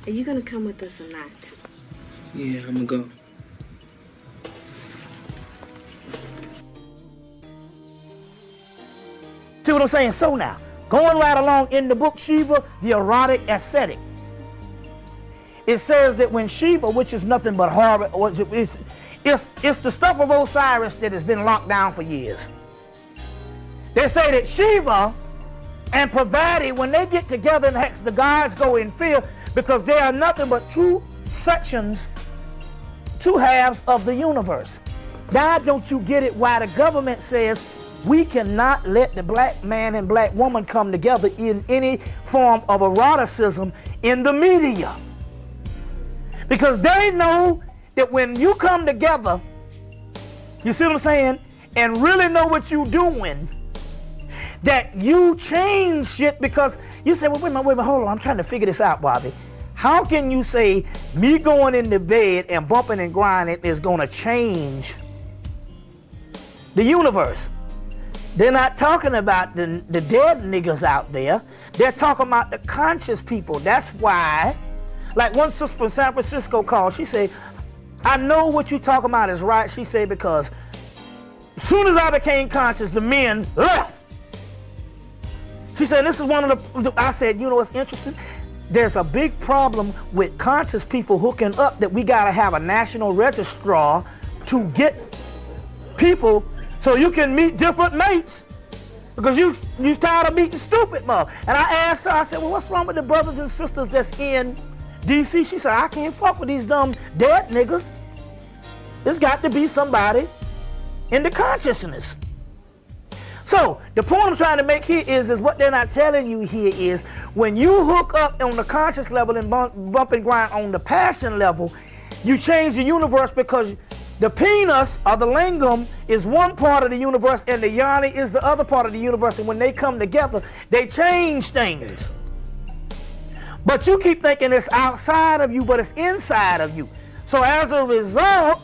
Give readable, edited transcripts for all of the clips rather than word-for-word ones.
Are you gonna come with us or not? Yeah, I'm gonna go. See what I'm saying? So now, going right along in the book Sheba, the erotic ascetic, it says that when Sheba, which is nothing but horror, it's the stuff of Osiris that has been locked down for years. They say that Sheba and Pravati, when they get together in hex, the gods go in fear because they are nothing but two sections, two halves of the universe. Now don't you get it why the government says we cannot let the black man and black woman come together in any form of eroticism in the media. Because they know that when you come together, you see what I'm saying, and really know what you're doing, that you change shit. Because you say, well, wait a minute, hold on, I'm trying to figure this out, Bobby. How can you say me going into bed and bumping and grinding is going to change the universe? They're not talking about the dead niggas out there. They're talking about the conscious people. That's why, like one sister from San Francisco called, she said, I know what you're talking about is right. She said, because as soon as I became conscious, the men left. She said, this is one of the, I said, you know what's interesting? There's a big problem with conscious people hooking up that we gotta have a national registrar to get people so you can meet different mates, because you tired of meeting stupid mother. And I asked her, I said, well, what's wrong with the brothers and sisters that's in D.C.? She said, I can't fuck with these dumb dead niggas. There's got to be somebody in the consciousness. So the point I'm trying to make here is what they're not telling you here is when you hook up on the conscious level and bump and grind on the passion level, you change the universe, because the penis or the lingam is one part of the universe and the yoni is the other part of the universe, and when they come together, they change things. But you keep thinking it's outside of you, but it's inside of you. So as a result,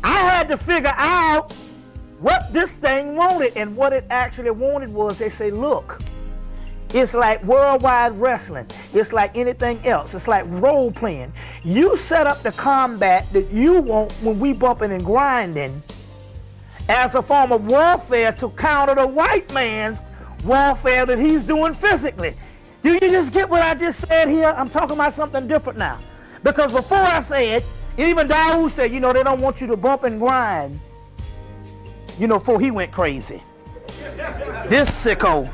I had to figure out what this thing wanted, and what it actually wanted was, they say, look, it's like worldwide wrestling. It's like anything else. It's like role playing. You set up the combat that you want when we bumping and grinding as a form of warfare to counter the white man's warfare that he's doing physically. Do you just get what I just said here? I'm talking about something different now. Because before I said, even Dawood said, you know, they don't want you to bump and grind, you know, before he went crazy. This sicko.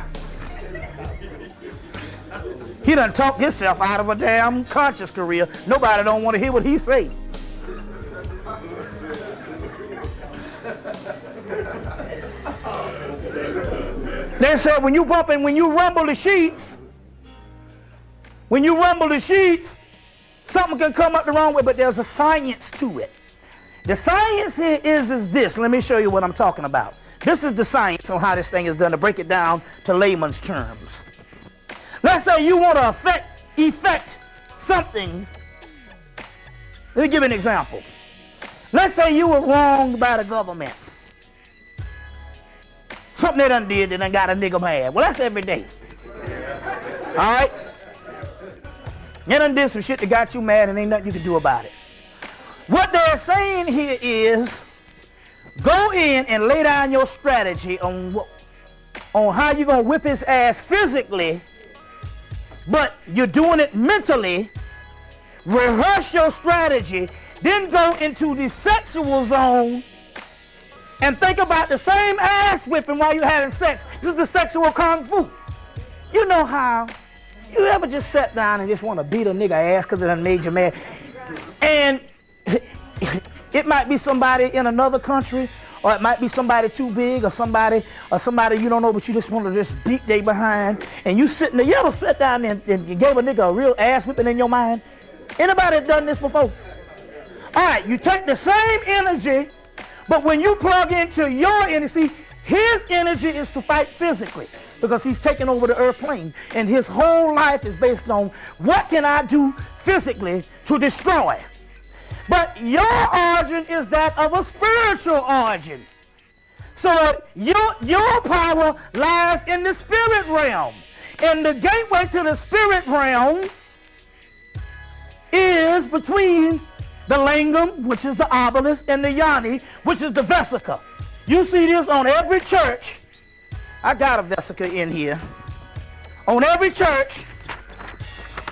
He done talked himself out of a damn conscious career. Nobody don't want to hear what he say. They said when you bump and when you rumble the sheets, something can come up the wrong way, but there's a science to it. The science here is this. Let me show you what I'm talking about. This is the science on how this thing is done, to break it down to layman's terms. Let's say you want to effect something. Let me give you an example. Let's say you were wronged by the government. Something they done did that done got a nigga mad. Well, that's every day. All right? You done did some shit that got you mad and ain't nothing you can do about it. What they're saying here is, go in and lay down your strategy on how you're going to whip his ass physically, but you're doing it mentally. Rehearse your strategy, then go into the sexual zone and think about the same ass whipping while you're having sex. This is the sexual kung fu. You know how you ever just sat down and just want to beat a nigga ass because it done made you mad? And it might be somebody in another country, or it might be somebody too big, or somebody you don't know, but you just want to just beat they behind. And you sitting there, you ever sat down and you gave a nigga a real ass whipping in your mind? Anybody done this before? All right, you take the same energy, but when you plug into your energy, his energy is to fight physically, because he's taking over the earth plane, and his whole life is based on what can I do physically to destroy. But your origin is that of a spiritual origin. So your power lies in the spirit realm. And the gateway to the spirit realm is between the lingam, which is the obelisk, and the yoni, which is the vesica. You see this on every church. I got a vesica in here. On every church,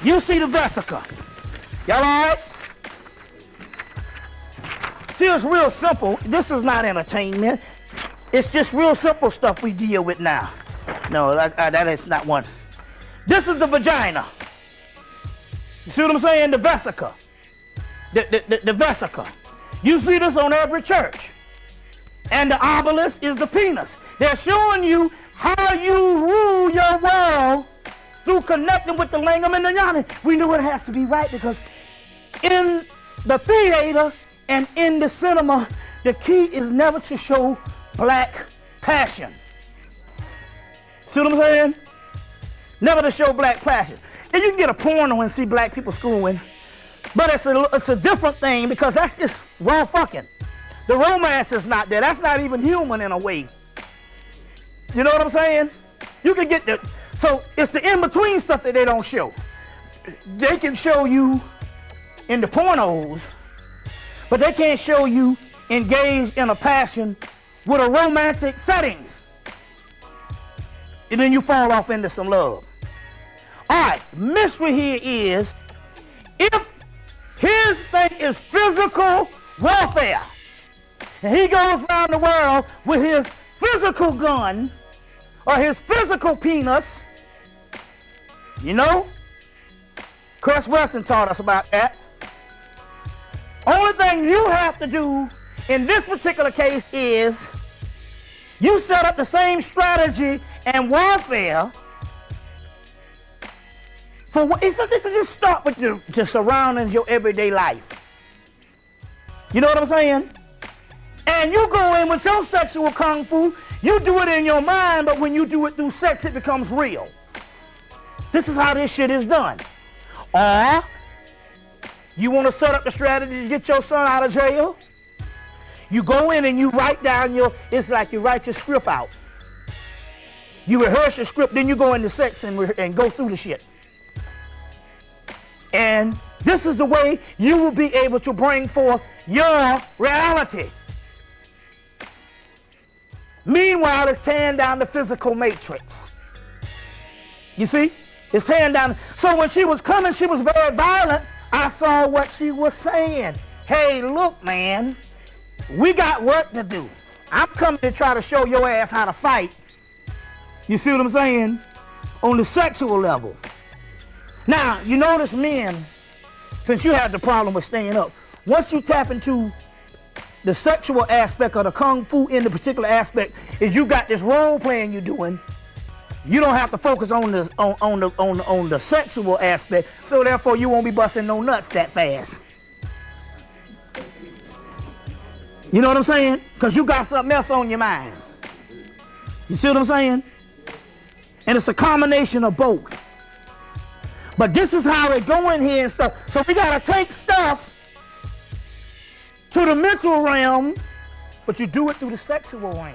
you see the vesica. Y'all all right? See, it's real simple. This is not entertainment. It's just real simple stuff we deal with now. No, that is not one. This is the vagina. You see what I'm saying? The vesica. The vesica. You see this on every church. And the obelisk is the penis. They're showing you how you rule your world through connecting with the lingam and the yoni. We know it has to be right because in the theater and in the cinema, the key is never to show black passion. See what I'm saying? Never to show black passion. And you can get a porno and see black people screwing, but it's a different thing because that's just raw fucking. The romance is not there. That's not even human in a way. You know what I'm saying? You can get the, so it's the in-between stuff that they don't show. They can show you in the pornos, but they can't show you engaged in a passion with a romantic setting. And then you fall off into some love. All right, mystery here is, if his thing is physical warfare, and he goes around the world with his physical gun or his physical penis, you know, Chris Weston taught us about that. Only thing you have to do in this particular case is you set up the same strategy and warfare for what it's to just start with the surroundings, your everyday life. You know what I'm saying? And you go in with your sexual kung fu, you do it in your mind, but when you do it through sex, it becomes real. This is how this shit is done. Or you want to set up the strategy to get your son out of jail? You go in and you write down it's like you write your script out. You rehearse your script, then you go into sex and go through the shit. And this is the way you will be able to bring forth your reality. Meanwhile, it's tearing down the physical matrix. You see? It's tearing down. So when she was coming, she was very violent. I saw what she was saying. Hey, look, man, we got work to do. I'm coming to try to show your ass how to fight. You see what I'm saying? On the sexual level. Now, you notice men, since you have the problem with staying up, once you tap into the sexual aspect of the kung fu in the particular aspect, is you got this role playing you're doing. You don't have to focus on the sexual aspect, so therefore you won't be busting no nuts that fast. You know what I'm saying? Because you got something else on your mind. You see what I'm saying? And it's a combination of both. But this is how it go in here and stuff. So we gotta take stuff to the mental realm, but you do it through the sexual realm.